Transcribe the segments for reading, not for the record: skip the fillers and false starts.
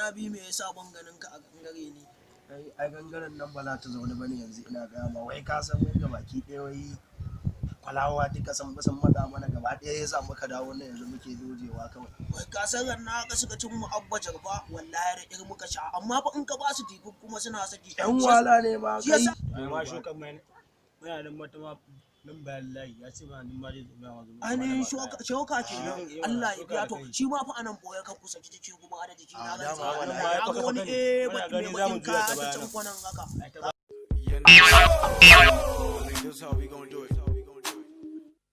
kwana biyu me yasa ban ganin ka a gangare ne? Ai gangaren nan ba za ta zaune bane yanzu ina gaya ma wai ka san wai gabaki ɗaya wai kwalawa duka san matsa mana gaba ɗaya yasa muka dawo nan yanzu muke dojewa kawai. Wai ka san na ka suka cin mu abba jarfa wallahi da irin muka sha amma fa in ka ba su tifi kuma suna saki. Yan wala ne ma kai. Ai ma shokan mai muna nan matama nan bayan layi ya ce ma nan ma zai zama wazo. Ani shoka ce nan Allah ya biya to shi ma fa anan boye ka kusa jiki kuma da jiki na ga sai na ga wani bakin ka ta can kwanan haka. This how we gonna do it.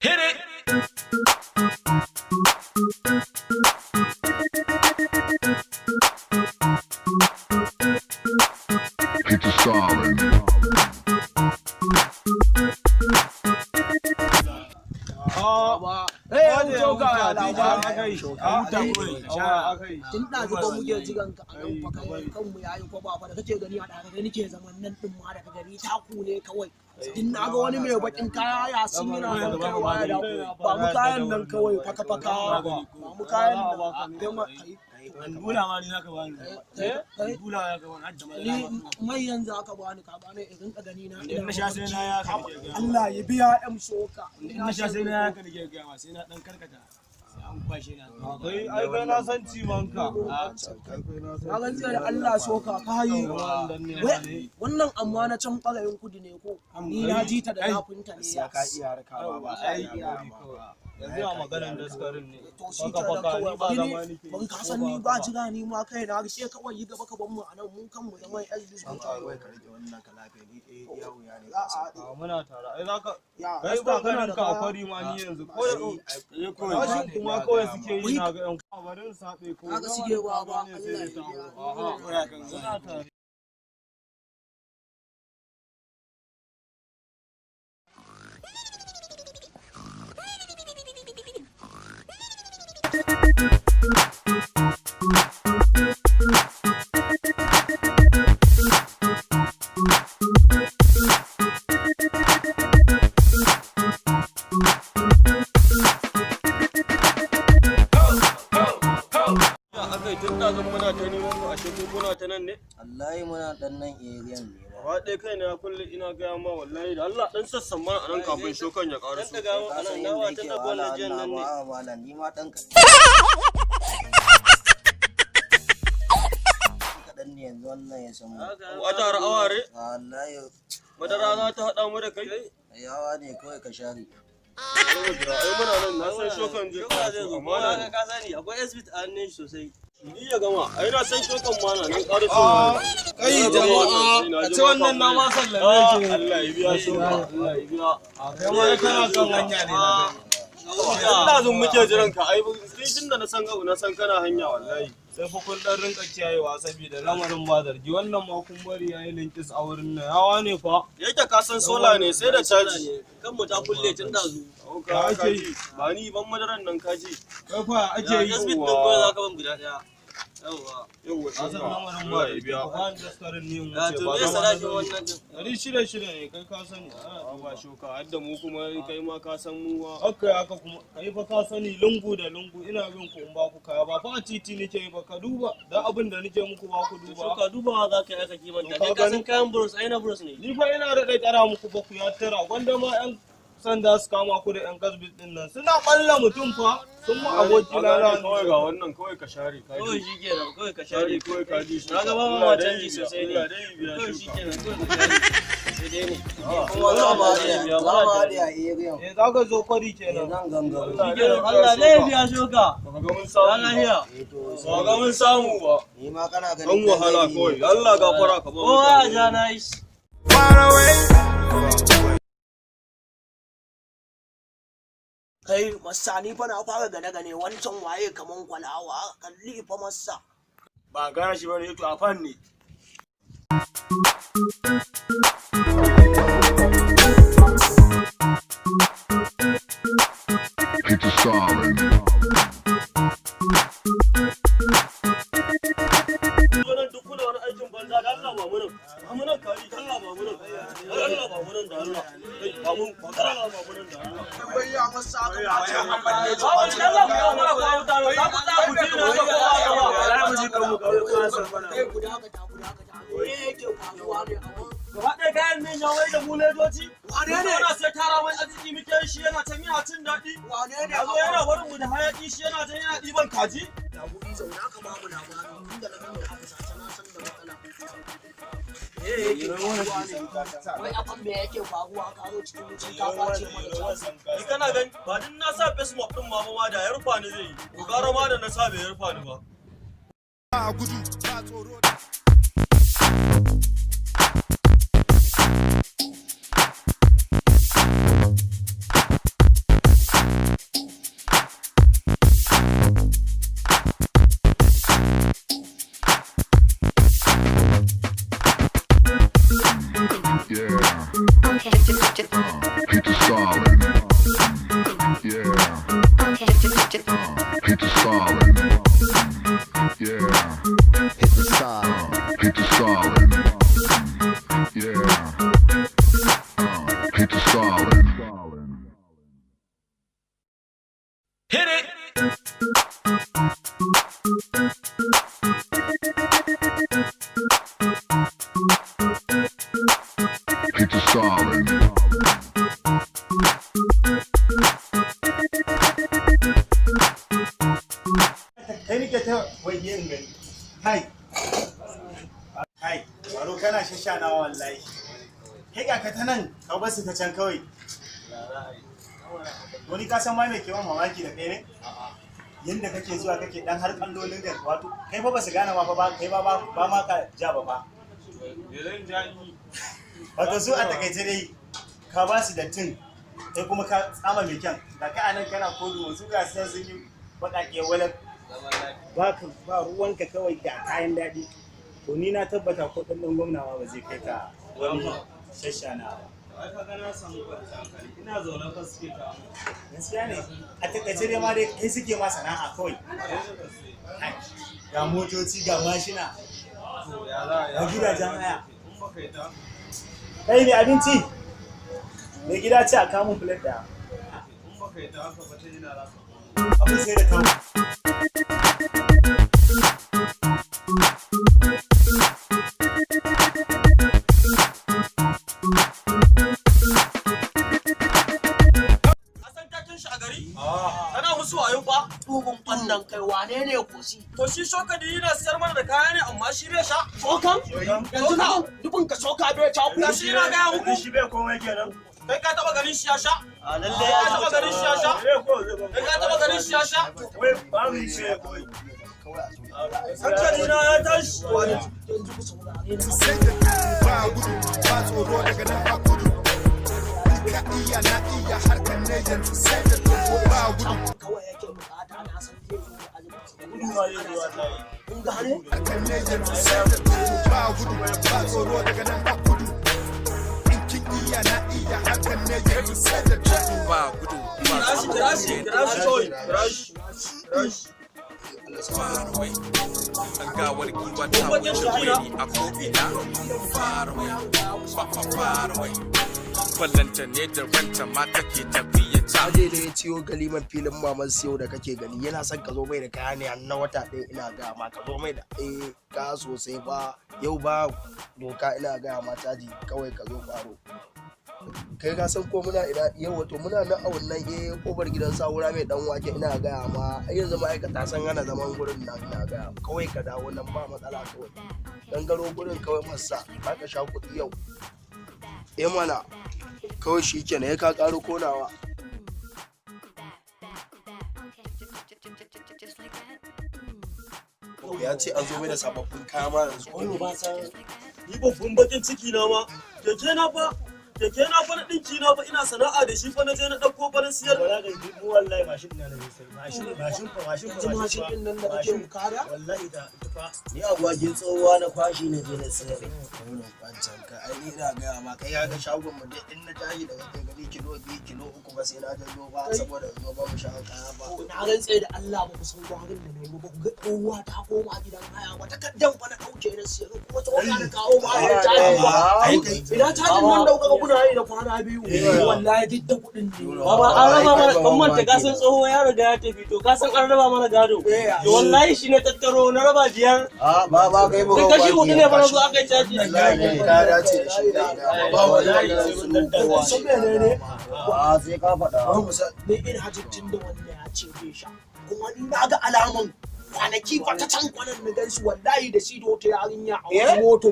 Hit it! It's a solid. Tun da zuba muke jiran ka a nan fa kai kanmu yayi ko ba fa da kake gani a da kai nake zaman nan din ma da ka gani taku ne kawai. In na ga wani mai bakin kaya ya sun yana nan kawai da ba mu kayan nan kawai faka ba mu kayan nan da ma bula ma ni zaka bani bula ya ga wani hadda ni mai yanzu aka bani ka bani idan ka gani na in na sha sai na ya ka Allah ya biya ɗan soka in na sha sai na ya ka nake ga ma sai na dan karkata sai an kwashe na ai kai na san cimanka na ganci da Allah soka kai wannan amma na can ɓarayin kudu ne ko ni na ji ta da nafinta ne Ya ka iya harkawa ba ai yanzu a maganar daskarin ne to shi ke da kawai ban ka san ni ba jira ni ma kai na sai kawai yi gaba ka ban mu anan mun kan mu da mai arziki an kawai ka rike wannan ka lafiya ni iya wuya ne a muna tara ai zaka kai ba kana da kafari ma ni yanzu ko da kuma kawai suke yi na ga yan kabarin sabe ko haka suke ba Allah ya biya wallahi muna dan nan area ne ba dai kai na kullu ina ga ma wallahi da Allah dan sassan mana anan kafin shokan ya ƙara su dan daga anan nawa ta da bolle jan nan ne wala ni ma dan kadan ne yanzu wannan ya samu wata ra'aware wallahi madara za ta hada mu da kai yawa ne kawai ka share ai muna nan na san shokan zai zo amma na ka sani akwai exhibit a hannun shi sosai ni ya gama ai na san shokan ma na nan ƙara su kai jama'a a ce wannan na ma sallame shi Allah ya biya shi Allah ya biya kai ma kana kan hanya ne ina zun muke jiran ka ai tun da na san kana hanya wallahi sai fa kun dan rinka kiyayewa saboda lamarin ba zargi wannan ma kun bari yayi linkis a wurin nan yawa ne fa yake ka san sola ne sai da caji kan mu ta kulle tun da zu ake yi ba ni ban madaran nan kaji kai fa ake yi yasbit din ko zaka ban guda daya yawa asan lamarin ba da biya ba daskarin ne mu ce to me sadaki wannan din shida ne kai ka sani a ba shoka hadda mu kuma kai ma ka san mu ma haka kuma kai fa ka sani lungu da lungu ina bin ku in ba ku kaya ba fa a titi nake ba ka duba da abin da nake muku ba ku duba shoka dubawa za ka yi aka kimanta kai ka san kayan bros ai na bros ne ni fa ina da dai tsara muku ba ku ya tara gwanda ma yan sanda su kama ku da yan gasbit din nan suna balla mutum fa sun mu aboki lala kawai ga wannan kawai ka share ka kawai shikenan kawai ka share kawai ka ji shi kaga ba ma canji sosai ne kawai shikenan kawai ka share sai dai ne kuma za ma da area za ka zo kwari kenan nan gangaro shikenan Allah ne ya biya shoka ba ga mun samu lafiya ba ga mun samu ba ni ma kana ganin dan wahala kawai Allah gafara ka ba kowa ja nice kai masa ni fa na fara gane wancan waye kaman kwalawa kalli fa masa ba gane shi bane to a fan ne It's a solid. aikin banza da Allah ba munan kari Allah ba munan da Allah babu magana babu da Allah bai ya masa aka bace amfani da babu dan Allah ku mura ko wuta za ku za ku ji na ko ba za mu ji kan mu ka san bana ku da ka yake faruwa ne gaba ɗaya kayan min ya wai da mu ledoci wane ne yana sai tara mai arziki muke shi yana can yana cin daɗi wane ne yazo yana barin mu da hayaki shi yana can yana ɗiban kaji da kuɗi zauna ka ba mu labarin tunda na gane aka sace na san da matsala wai akan me yake faruwa ka zo cikin wucin ka kwace mana can ni kana gani ba din na sa face map din ma ma da ya rufa ni zai yi ko gara ma da na sa bai rufa ni ba gudu ba tsoro Pizza solid. Yeah. Pizza solid. Yeah. Pizza solid. Pizza solid. Yeah. Pizza solid. Hit it. Pizza solid. kai nike ta waje in gani kai baro kana shashanawa wallahi kai ga ka ta nan ka bar su ta can kawai wani ka san ma me ke mamaki da kai ne yanda kake zuwa kake dan har kallolin da wato kai fa ba su gane ma fa ba kai ba ma ka ja ba fa wato su a takaice dai ka ba su dattin kai kuma ka tsama mai kyan da ka anan kana kodu su ga sun yi baƙaƙe wala ba ruwanka kawai da kayan daɗi to ni na tabbata ko ɗan gwamnawa ba zai kai ka wani shashana ba. ai kaga na samu kwanci hankali ina zaune fa suke ta gaskiya ne a takaice dai ma dai kai suke ma sana'a kawai ga motoci ga mashina ga gidajen haya kai ne abinci mai gida ce a kamun plate ɗaya abin sai da kawo kana musu wayo ba tubun wannan kai wane ne kosi to shi shokadi yana siyar mana da kaya ne amma shi bai sha shokan yanzu na dubun ka shoka bai ta ku shi na ga muku shi bai komai kenan kai ka taba ganin shi ya sha a lalle ka taba ganin shi ya sha kai ka taba ganin shi ya sha wai ba mu ce hankali na ya tashi yanzu ku saurare na sai da ba gudu ba tsoro daga nan a kudu ka iya na iya harkar ne yanzu sai da ba gudu kawai yake bukata na san zai zo da gudu ma zai zuwa ta yi kun gane harkar ne yanzu sai da ba gudu ba tsoro daga nan a kudu iya na iya harkar ne yanzu sai da ba gudu ba kirashi Far away. Gawar giwa ta wuce ni a ko'ina. Far away. Far away. Ballanta ne da ranta ma kake tafiya ta. Aje da ya ciyo galiman filin maman siyo da kake gani yana son ka zo mai da kaya ne na wata ɗaya ina ga ma ka zo mai da ka sosai ba yau ba doka ina ga ma caji kawai ka zo faro kai ka san ko muna ina yau wato muna nan a wannan kofar gidan sawura mai dan wake ina ga ma yanzu ma'aikata san hana zaman gurin nan ina ga kawai ka dawo nan ba matsala kawai dan garo gurin kawai masa ka sha kuɗi yau mana kawai shi kenan ya ka karo konawa ya ce an zo mai da sababbin kaya ma yanzu ba sa ni babban bakin ciki na ma keke na fa na dinki na fa ina sana'a da shi fa na je na dauko farin siyar ba za ka mu wallahi mashin na ne mashin din nan da kake bukara wallahi da fa ni agwagin tsohuwa na kwashi na je na sayar wannan kwancan ka ai ina ga ma kai ga shagon mu dai in na tashi daga kai gari kilo kilo 2 kilo 3 ba sai na janyo ba saboda in zo ba mu sha kaya ba. Na rantse da Allah ba ku san gwarin da na yi ba ku ga uwa ta koma gidan haya wata kaddan fa na dauke na siyar kuma ta wata na kawo ba ya ta ba. Ina tajin nan da kuka kuna yi da kwana biyu wallahi duk da kuɗin ne. Baba an raba mana kan manta ka san tsoho ya riga ya tafi to ka san an raba mana gado. Wallahi shi ne tattaro na raba 5. Ba kai ba. Kashi 4 ne ba zo aka yi caji. Ka dace da shi da ba wallahi Sun ne sai ka faɗa. ne ina jin da wannan ya ce bai sha kuma ni na ga alaman kwanaki ba ta can kwanan na gansu wallahi da shi da wata yarinya a wani moto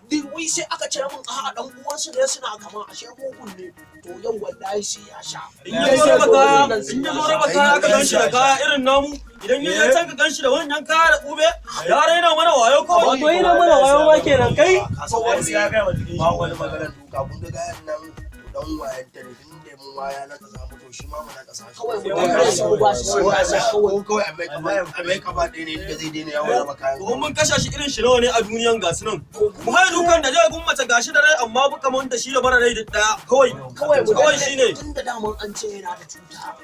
duk wai sai aka ce min a dan uwansu ne suna kama ashe mugun ne to yau wallahi sai ya sha In ya zo raba kaya aka ganshi da kaya irin namu idan ya can ka ganshi da wannan kaya da kube ya raina mana wayo ko wato yana mana wayo ma kenan kai wani ya ga ba wani magana duka kun ga gayan nan dan wayan ta ne inda mun waya na kasa mu to shi ma mu na kasa kawai mu da su ba su kawai Amerika ba dai ne inda zai daina yawo raba kayan to mun kashe shi irin shi nawa ne a duniyan gasu nan mu hai dukan da zai gun mace gashi da rai amma buka mun da shi da bara rai da daya kawai shine tunda daman an ce yana da cuta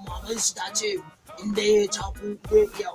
maman shi ta ce inda ya caku zai iya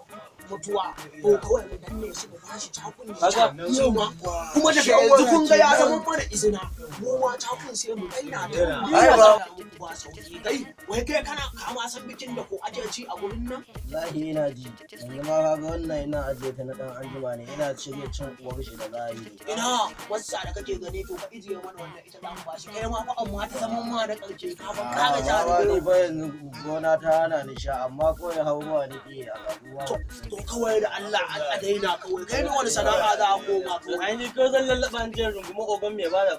mutuwa to kawai mu danne shi mu bashi cakun ya sha yau ma kuma daga yanzu kun ga ya zama mana izina mu ma cakun sai mu daina da ba sauki kai wai kai kana kama san bikin da ko aje ci a gurin nan wallahi ina ji yanzu ma kaga wannan ina ajiye ta na dan anjima ne ina cire cin uwar shi da zahiri ina wasa da kake gani to ka ijiye mana wannan ita za mu bashi kai ma fa amma ta zama ma da karshe ka ban kaga jari ba yanzu gona ta hana ni sha amma kawai hawa ne ke a garuwa to kawai da Allah a daina kawai kai ne wani sana'a za a koma to ai ni ko zan lallaba an jin runguma ogan mai bada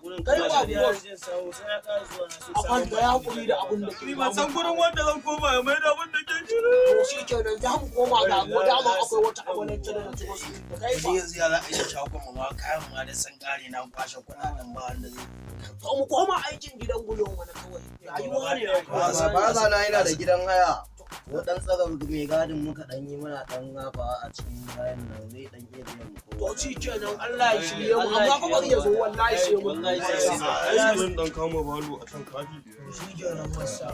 kuɗin kai ba kuma jin sawo sai ya ƙara zuwa na a kwanta ya hakuri da abin da ke ni ban san gurin wanda zan koma ya maida abin da ke jira to shi kenan za mu koma ga ko dama akwai wata awalan tana da tuwa su da kai ba yanzu ya za a yi shagon mu ma kayan ma da san kare na kwashe kuɗaɗen ba wanda zai to mu koma aikin gidan gulon wani kawai rayuwa ne ba za na yana da gidan haya ko dan tsaron mai gadin muka dan yi muna dan gafa a cikin bayan nan zai dan iya biyan mu to shi kenan Allah ya shirye mu amma fa bari ya zo wallahi sai mun ai zan dan kama balo a kan kafi shi kenan masa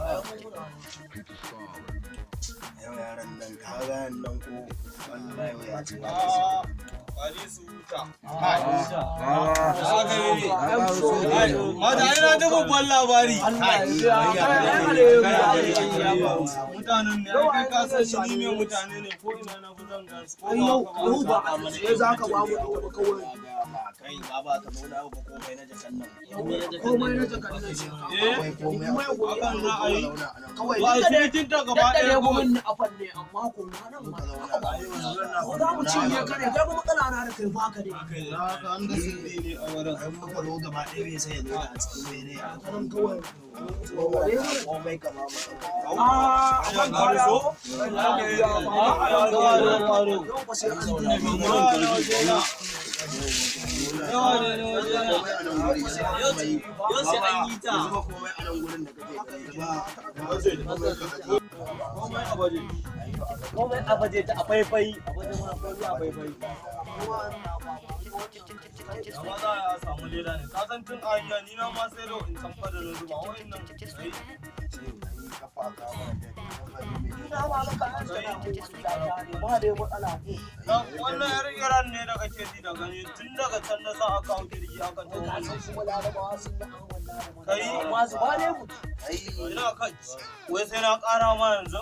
yau yaran nan kaga nan ko wallahi ya ci Ali su huta. Mata ina ta babban labari. Mutanen ne kai ka san shi ni me mutane ne ko ina na fitan gas. yau ba sai za ka ba mu ita kawai kai ba ka zo da ba komai na jakan nan komai na jakan nan komai Hakan za a yi. kawai Ba sai tun ta gaba daddare ɗaya gumin na afan ne amma ko nan ma ko za mu cinye ka ne kai kuma matsala na da kai baka ne Haka an da sirri ne a wurin. ai muka zo gaba ɗaya bai sai ya zo da a cikin mene ya kan kawai komai kama kan Ka so? yau sai an yi ta komai a nan gurin da kake ba komai a baje ta a faifai a baje ma a faifai Amma za a samu leda ne. Ka san tun a hanya ni na ma sai da in san fada na zuba wa'annan sai wannan yar iran ne da kake ji da gani tun daga can na sa aka hau jirgi aka tafi kai ina kai wai sai na kara ma yanzu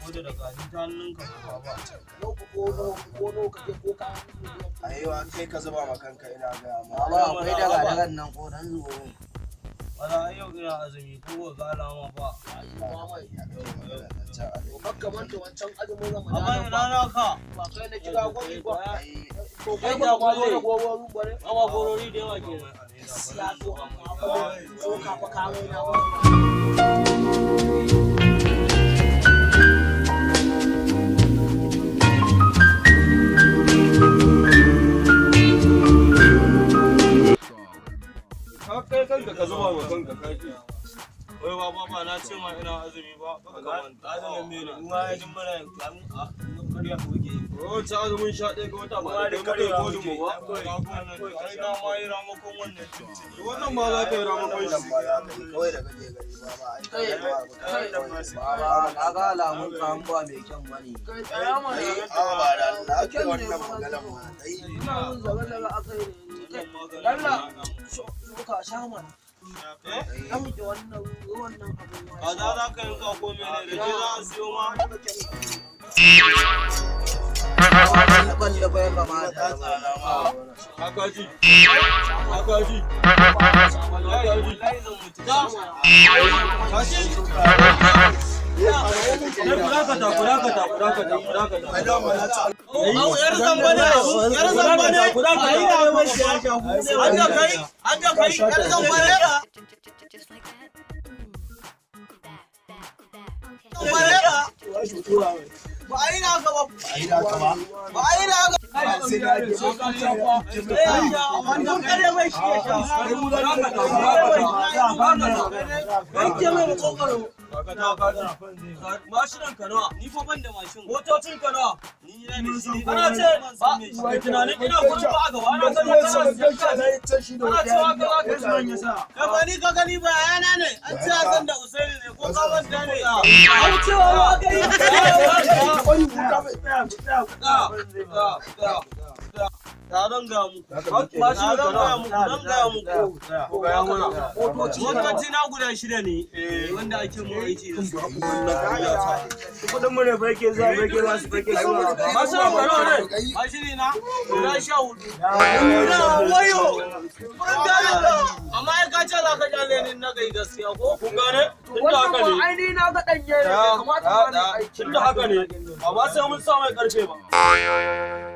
wadda da gaji ta hannun ka ba aiwa kai ka zuba ma kanka ina ga amma akwai daga nan ko dan zuwa wala yau ina azumi ko ga alama ba Makamanta wancan azumin amma Ramadan ina na ka ba kai na kira gwani ba. To kai kai da ba kwaje da gobe bare. amma gorori da yawa ke Ya to amma fa so ka fa kawo na ba. ka kai kanka ka zuba wa kanka kaki wai ba na ce ma ina azumi ba ka manta azumin me ne in ma ya jin mana kamun a karya ko ke Wacce azumin 11 ga wata ba da muka yi kodin mu ba. Ai na ma yi ramakon wannan tuntuni. Wannan ba za ka yi ramakon shi. Kawai da kake gani ba na ga alamun kan ba mai kyan bane. ba da Allah ake wannan maganar ma kai. Ina mun zaga daga akai ne. Allah ka sha man. An ji wannan abun A za ka yanka ko mene da ke za a siyo ma. ban da bai kamata. Akaji. Mashinan ka nawa? Ni fa ban da mashin. Motocin ka nawa? Ni na da shi. Kana ce ba tunanin ina gurin ba a gaba na kan kana cewa ka za ka zuwan ya sa. Ka ni ka gani ba yana ne. An ce Hassan da Usaini ne ko ka manta ne. An cewa ba ga yi. Ta don ga muku. Mashin ka nawa? Don ga muku. Motoci na guda 6 ne. Wanda ake mu aiki da su. Kudin mu ne fa yake zuwa fa yake su fa yake zuwa. Masu amfani ne. Mashini na guda 14. Ina wayo. Amma ya kace za ka kyale ni na kai gaskiya ko? Kun gane? Tunda haka ne. Ai ni na ga danye ne kamata ba ni aiki. Tunda haka ne. Amma sai mun sa mai karfe ba.